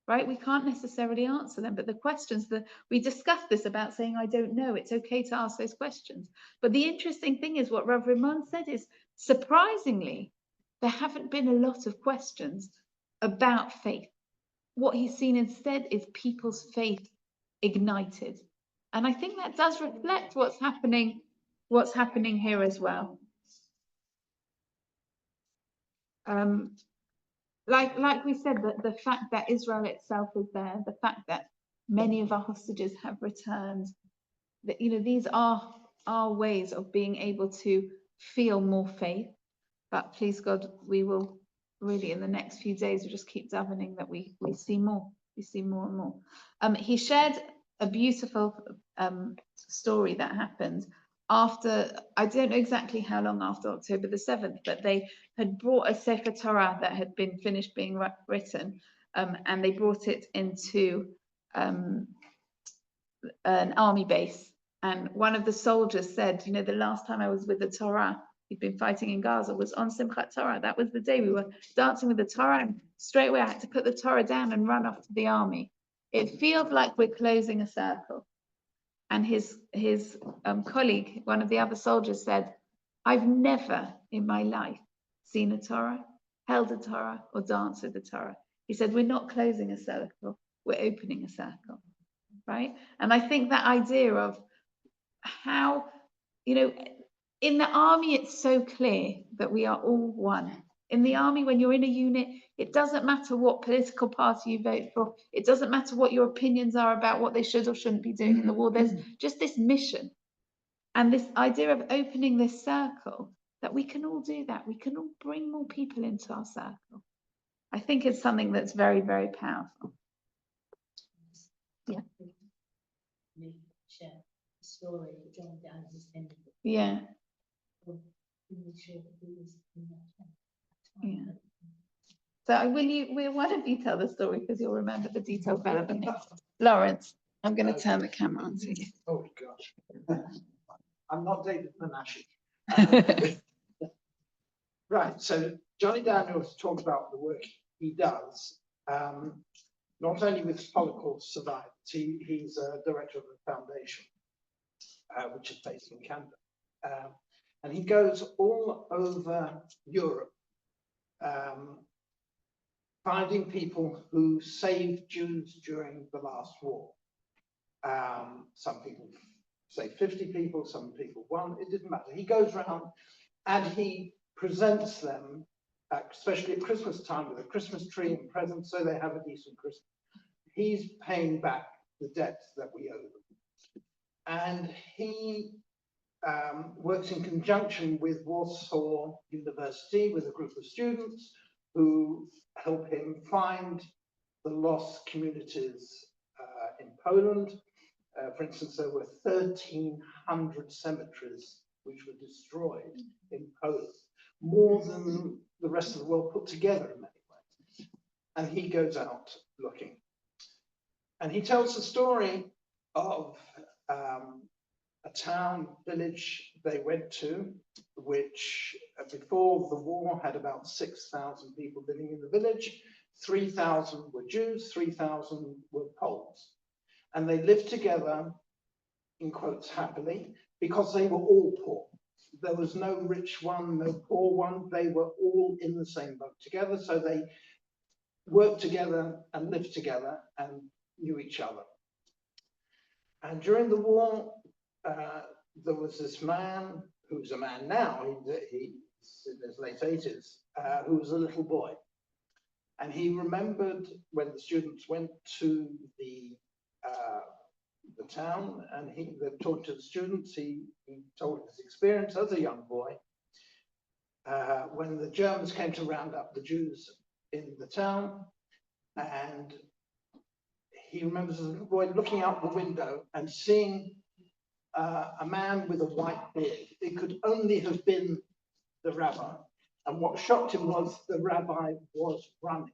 right? We can't necessarily answer them, but the questions that we discussed this about saying, I don't know, it's okay to ask those questions. But the interesting thing is what Rav Ramon said is, surprisingly, there haven't been a lot of questions about faith. What he's seen instead is people's faith ignited. And I think that does reflect what's happening here as well. Like we said, the fact that Israel itself is there, the fact that many of our hostages have returned, that these are our ways of being able to feel more faith. But please God, we will really in the next few days, we just keep davening that we see more. We see more and more. He shared a beautiful story that happened after, I don't know exactly how long after October the 7th, but they had brought a Sefer Torah that had been finished being written, and they brought it into an army base. And one of the soldiers said, the last time I was with the Torah, we'd been fighting in Gaza, was on Simchat Torah. That was the day we were dancing with the Torah, and straight away I had to put the Torah down and run off to the army. It feels like we're closing a circle. And his colleague, one of the other soldiers, said, I've never in my life seen a Torah, held a Torah, or danced with a Torah. He said, we're not closing a circle, we're opening a circle, right? And I think that idea of how, in the army, it's so clear that we are all one. In the army, when you're in a unit, it doesn't matter what political party you vote for. It doesn't matter what your opinions are about what they should or shouldn't be doing in the war. There's just this mission. And this idea of opening this circle, that we can all do that. We can all bring more people into our circle. I think it's something that's very, very powerful. Yeah. Share the story that John Dan was in. Yeah. Yeah. So will one of you tell the story, because you'll remember the details better than me. Lawrence, I'm going to turn the camera on to you. Oh gosh. I'm not David Menashe. Right, so Johnny Daniels talked about the work he does, not only with Holocaust survivors, he's a director of a foundation, which is based in Canada. And he goes all over Europe, finding people who saved Jews during the last war. Some people say 50 people, some people one, it didn't matter. He goes around and he presents them, especially at Christmas time, with a Christmas tree and presents, so they have a decent Christmas. He's paying back the debts that we owe them. And he works in conjunction with Warsaw University, with a group of students who help him find the lost communities in Poland. For instance, there were 1,300 cemeteries which were destroyed in Poland, more than the rest of the world put together in many ways. And he goes out looking. And he tells the story of a town, village they went to, which before the war had about 6,000 people living in the village. 3,000 were Jews, 3,000 were Poles. And they lived together, in quotes, happily, because they were all poor. There was no rich one, no poor one. They were all in the same boat together. So they worked together and lived together and knew each other. And during the war, there was this man, who's a man now, he's in his late 80s, who was a little boy. And he remembered when the students went to the town and they talked to the students, he told his experience as a young boy. When the Germans came to round up the Jews in the town, and he remembers as a little boy looking out the window and seeing a man with a white beard. It could only have been the rabbi. And what shocked him was the rabbi was running,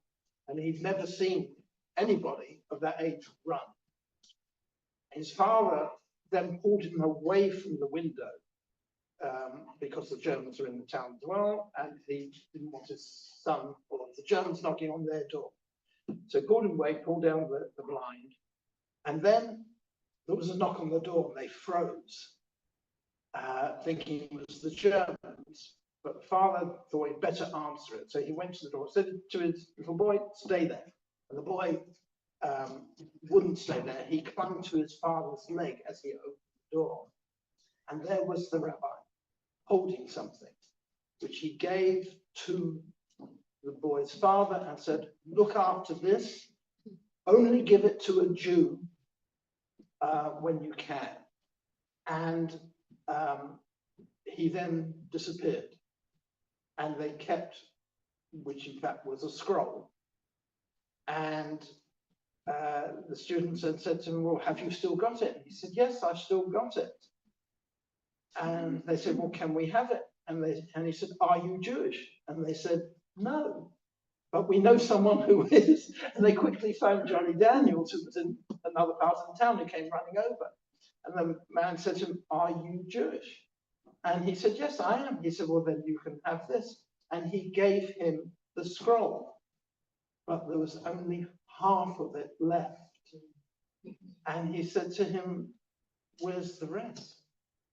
and he'd never seen anybody of that age run. His father then pulled him away from the window because the Germans were in the town as well, and he didn't want his son or the Germans knocking on their door. So he pulled him away, pulled down the blind, and then there was a knock on the door and they froze, thinking it was the Germans. But the father thought he'd better answer it. So he went to the door, said to his little boy, stay there. And the boy wouldn't stay there. He clung to his father's leg as he opened the door. And there was the rabbi holding something, which he gave to the boy's father and said, look after this, only give it to a Jew when you can. And he then disappeared. And they kept, which in fact was a scroll. And the students had said to him, well, have you still got it? And he said, yes, I've still got it. And they said, well, can we have it? And he said, are you Jewish? And they said, no, but we know someone who is. And they quickly phoned Johnny Daniels, who was in another part of the town, who came running over. And the man said to him, are you Jewish? And he said, yes, I am. He said, well, then you can have this. And he gave him the scroll, but there was only half of it left. And he said to him, where's the rest?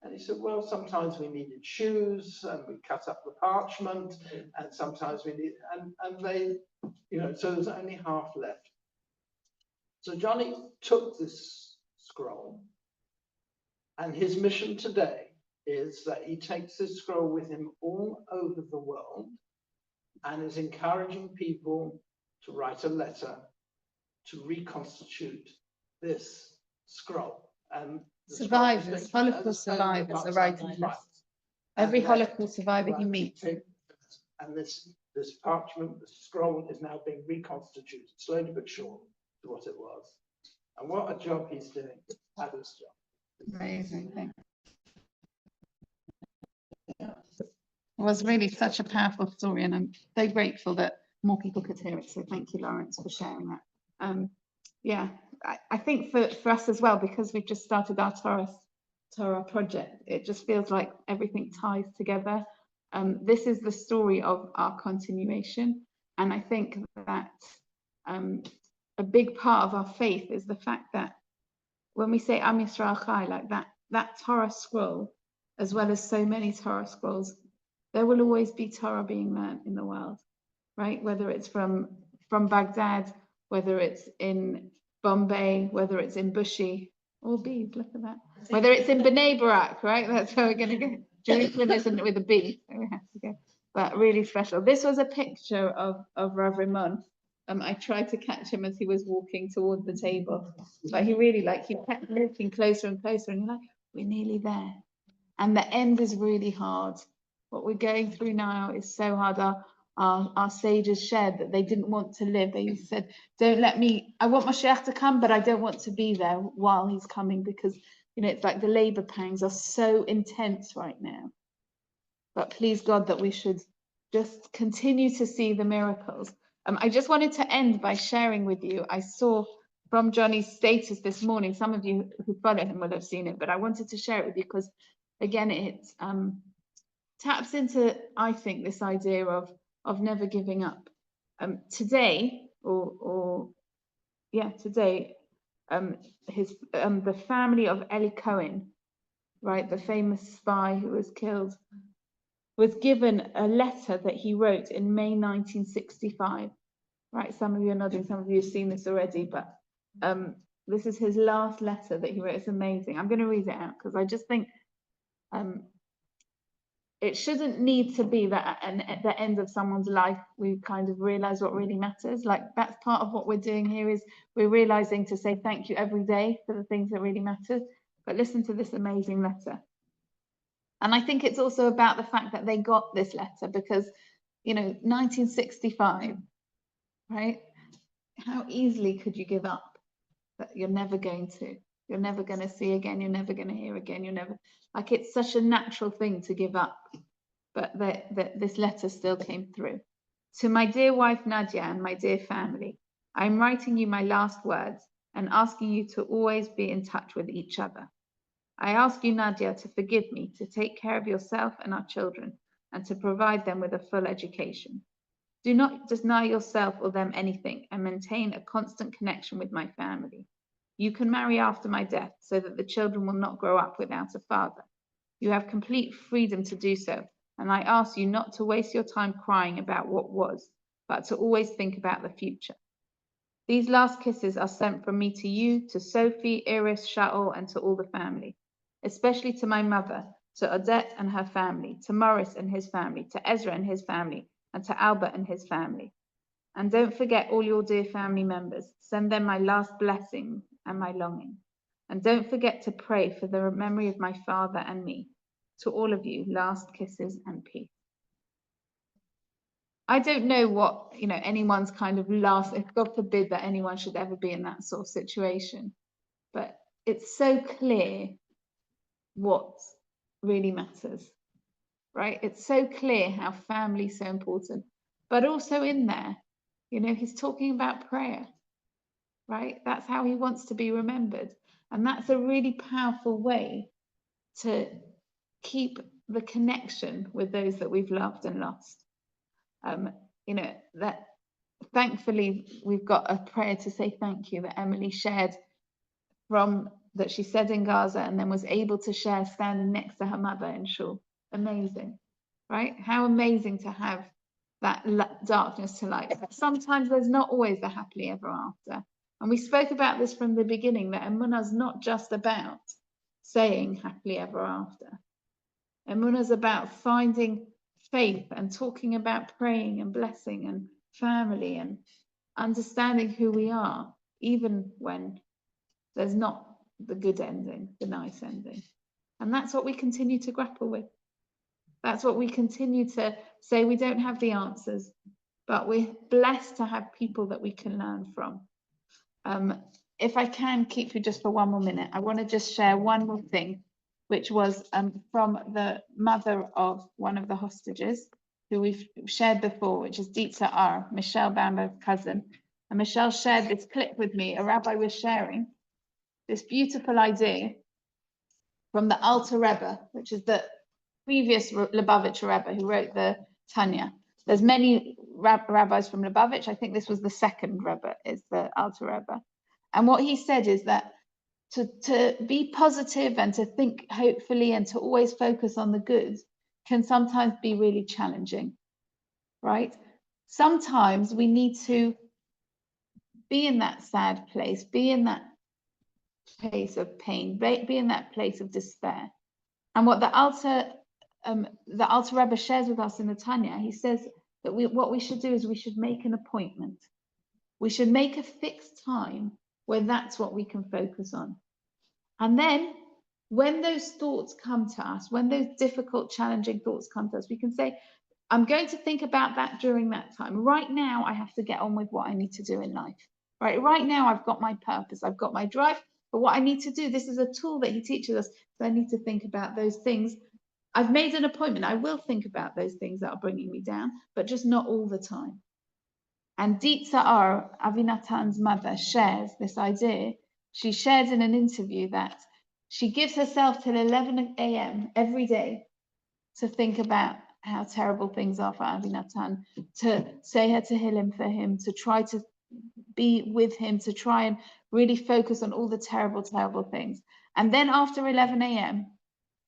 And he said, well, sometimes we needed shoes and we cut up the parchment, and sometimes we need, and they, so there's only half left. So Johnny took this scroll, and his mission today is that he takes this scroll with him all over the world and is encouraging people to write a letter to reconstitute this scroll. And survivors, Holocaust survivors are writing this. Every Holocaust survivor he meets. And this parchment, this scroll is now being reconstituted, slowly but surely, to what it was. And what a job he's doing, fabulous job. Amazing thing. It was really such a powerful story, and I'm so grateful that more people could hear it. So thank you, Lawrence, for sharing that. Yeah, I think for us as well, because we've just started our Torah project, it just feels like everything ties together. This is the story of our continuation, and I think that a big part of our faith is the fact that when we say Am Yisrael Chai, like that Torah scroll, as well as so many Torah scrolls, there will always be Torah being learned in the world, right? Whether it's from Baghdad, whether it's in Bombay, whether it's in Bushi, all bees, look at that. Whether it's in Bnei Barak, right? That's where we're going to go. Jerusalem isn't with a B, so we have to go. But really special. This was a picture of Rav Rimon. I tried to catch him as he was walking toward the table, but he really he kept moving closer and closer, and you're like, we're nearly there. And the end is really hard. What we're going through now is so hard. Our sages shared that they didn't want to live. They said, don't let me, I want Mashiach to come, but I don't want to be there while he's coming, because, it's like the labor pangs are so intense right now. But please God that we should just continue to see the miracles. I just wanted to end by sharing with you, I saw from Johnny's status this morning, some of you who follow him will have seen it, but I wanted to share it with you because, again, it taps into, I think, this idea of never giving up. Today, today, the family of Eli Cohen, right, the famous spy who was killed, was given a letter that he wrote in May 1965. Right, some of you are nodding, some of you have seen this already, but this is his last letter that he wrote. It's amazing. I'm going to read it out because I just think it shouldn't need to be that at the end of someone's life we kind of realize what really matters. Like, that's part of what we're doing here, is we're realizing to say thank you every day for the things that really matter. But listen to this amazing letter. And I think it's also about the fact that they got this letter because, 1965, right? How easily could you give up that you're never going to see again, you're never going to hear again, like, it's such a natural thing to give up. But this letter still came through. To my dear wife Nadia and my dear family, I'm writing you my last words and asking you to always be in touch with each other. I ask you, Nadia, to forgive me, to take care of yourself and our children, and to provide them with a full education. Do not deny yourself or them anything, and maintain a constant connection with my family. You can marry after my death so that the children will not grow up without a father. You have complete freedom to do so, and I ask you not to waste your time crying about what was, but to always think about the future. These last kisses are sent from me to you, to Sophie, Iris, Shaul, and to all the family, especially to my mother, to Odette and her family, to Morris and his family, to Ezra and his family, and to Albert and his family. And don't forget all your dear family members. Send them my last blessing and my longing. And don't forget to pray for the memory of my father and me. To all of you, last kisses and peace. I don't know what, anyone's kind of last, if God forbid that anyone should ever be in that sort of situation, but it's so clear what really matters, right? It's so clear how family is so important, but also in there, he's talking about prayer, right? That's how he wants to be remembered. And that's a really powerful way to keep the connection with those that we've loved and lost. That thankfully we've got a prayer to say thank you that Emily shared that she said in Gaza and then was able to share standing next to her mother in Shul. Amazing, right? How amazing to have that darkness to light. But sometimes there's not always the happily ever after. And we spoke about this from the beginning, that Emunah is not just about saying happily ever after. Emunah is about finding faith and talking about praying and blessing and family and understanding who we are, even when there's not the good ending, the nice ending. And that's what we continue to grapple with. That's what we continue to say. We don't have the answers, but we're blessed to have people that we can learn from. If I can keep you just for one more minute, I want to just share one more thing, which was from the mother of one of the hostages, who we've shared before, which is Dietza R., Michelle Bamber's cousin. And Michelle shared this clip with me. A rabbi was sharing this beautiful idea from the Alter Rebbe, which is the previous Lubavitcher Rebbe who wrote the Tanya. There's many rabbis from Lubavitch. I think this was the second Rebbe, is the Alter Rebbe. And what he said is that to be positive and to think hopefully and to always focus on the good can sometimes be really challenging, right? Sometimes we need to be in that sad place, be in that place of pain, be in that place of despair. And what the Alter Rebbe shares with us in the Tanya, he says that what we should do is we should make an appointment. We should make a fixed time where that's what we can focus on. And then when those thoughts come to us, when those difficult, challenging thoughts come to us, we can say, I'm going to think about that during that time. Right now, I have to get on with what I need to do in life. Right now, I've got my purpose, I've got my drive, but what I need to do, this is a tool that he teaches us, so I need to think about those things. I've made an appointment. I will think about those things that are bringing me down, but just not all the time. And Dietza R., Avinatan's mother, shares this idea. She shares in an interview that she gives herself till 11 a.m. every day to think about how terrible things are for Avinatan, to say her Tehillim for him, to try to be with him, to try and really focus on all the terrible, terrible things. And then after 11 a.m.,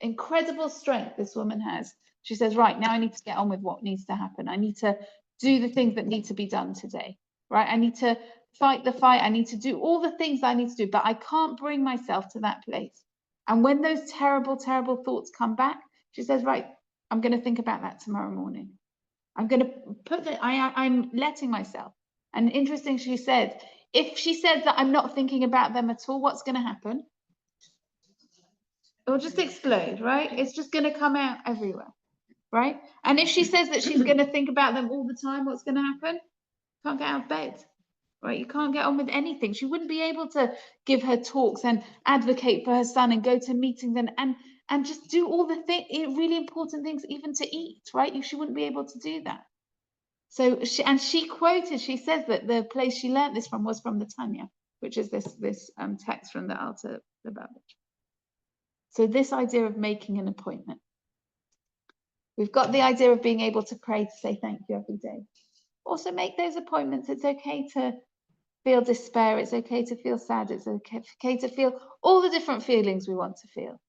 incredible strength this woman has. She says, right, now I need to get on with what needs to happen. I need to do the things that need to be done today, right? I need to fight the fight. I need to do all the things I need to do, but I can't bring myself to that place. And when those terrible, terrible thoughts come back, she says, right, I'm going to think about that tomorrow morning. I'm going to put that, I'm letting myself. And interesting, she said, if she says that I'm not thinking about them at all, what's going to happen? It will just explode, right? It's just going to come out everywhere, right? And if she says that she's going to think about them all the time, what's going to happen? Can't get out of bed, right? You can't get on with anything. She wouldn't be able to give her talks and advocate for her son and go to meetings and just do all the really important things, even to eat, right? She wouldn't be able to do that. So she quoted, she says that the place she learned this from was from the Tanya, which is this text from the Alter Lubavitch. So this idea of making an appointment. We've got the idea of being able to pray, to say thank you every day. Also make those appointments. It's okay to feel despair. It's okay to feel sad. It's okay to feel all the different feelings we want to feel.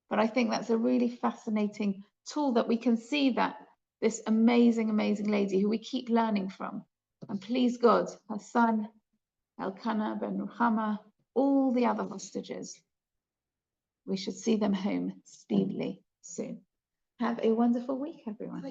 But I think that's a really fascinating tool that we can see that this amazing, amazing lady who we keep learning from. And please God, her son, Elkanah ben Ruchama, all the other hostages, we should see them home speedily soon. Have a wonderful week, everyone.